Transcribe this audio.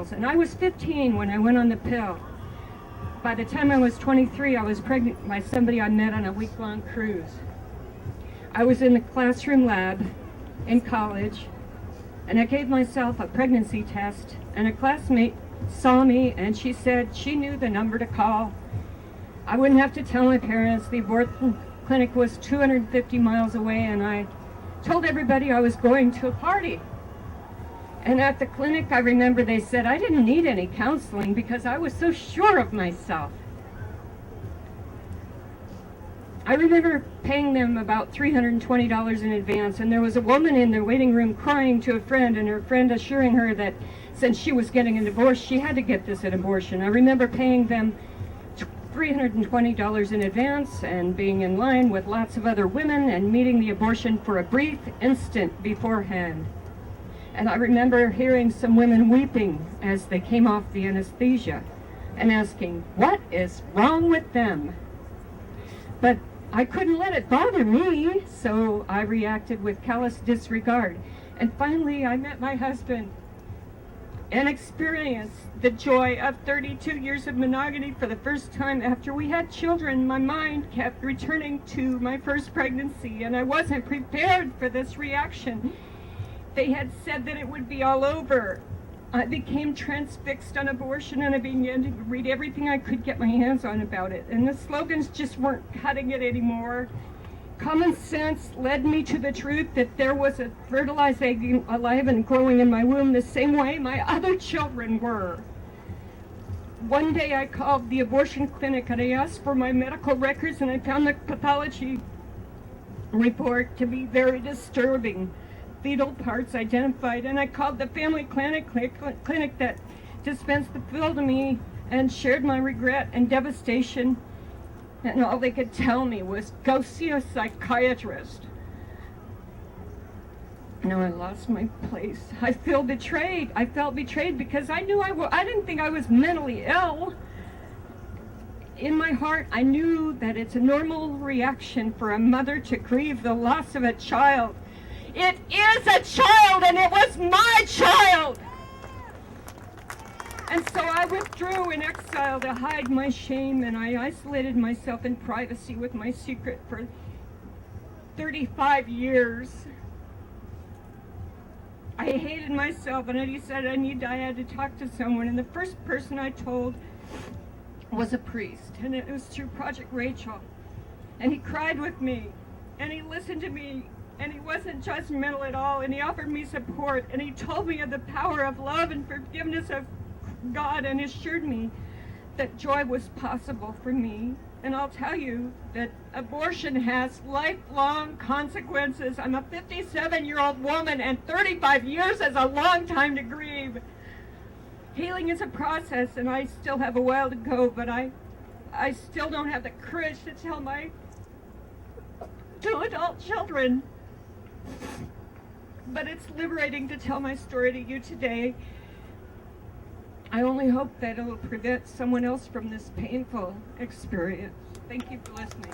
And I was 15 when I went on the pill. By the time I was 23, I was pregnant by somebody I met on a week-long cruise. I was in the classroom lab in college, and I gave myself a pregnancy test, and a classmate saw me, and she said she knew the number to call. I wouldn't have to tell my parents. The abortion clinic was 250 miles away, and I told everybody I was going to a party. And at the clinic, I remember they said I didn't need any counseling because I was so sure of myself. I remember paying them about $320 in advance, and there was a woman in the waiting room crying to a friend, and her friend assuring her that since she was getting a divorce, she had to get this an abortion. I remember paying them $320 in advance and being in line with lots of other women and meeting the abortion for a brief instant beforehand. And I remember hearing some women weeping as they came off the anesthesia and asking, what is wrong with them? But I couldn't let it bother me, so I reacted with callous disregard. And finally, I met my husband and experienced the joy of 32 years of monogamy for the first time. After we had children, my mind kept returning to my first pregnancy, and I wasn't prepared for this reaction. They had said that it would be all over. I became transfixed on abortion, and I began to read everything I could get my hands on about it. And the slogans just weren't cutting it anymore. Common sense led me to the truth that there was a fertilized egg alive and growing in my womb the same way my other children were. One day I called the abortion clinic and I asked for my medical records, and I found the pathology report to be very disturbing. Fetal parts identified, and I called the family clinic that dispensed the pill to me and shared my regret and devastation, and all they could tell me was go see a psychiatrist. Now I lost my place. I felt betrayed. I felt betrayed because I knew I didn't think I was mentally ill. In my heart, I knew that it's a normal reaction for a mother to grieve the loss of a child. It is a child, and it was my child. And so I withdrew in exile to hide my shame, and I isolated myself in privacy with my secret for 35 years. I hated myself, and I decided I had to talk to someone, and the first person I told was a priest, and it was through Project Rachel. And he cried with me, and he listened to me, and he wasn't judgmental at all, and he offered me support, and he told me of the power of love and forgiveness of God, and assured me that joy was possible for me. And I'll tell you that abortion has lifelong consequences. I'm a 57-year-old woman, and 35 years is a long time to grieve. Healing is a process, and I still have a while to go, but I still don't have the courage to tell my 2 adult children. But it's liberating to tell my story to you today. I only hope that it'll prevent someone else from this painful experience. Thank you for listening.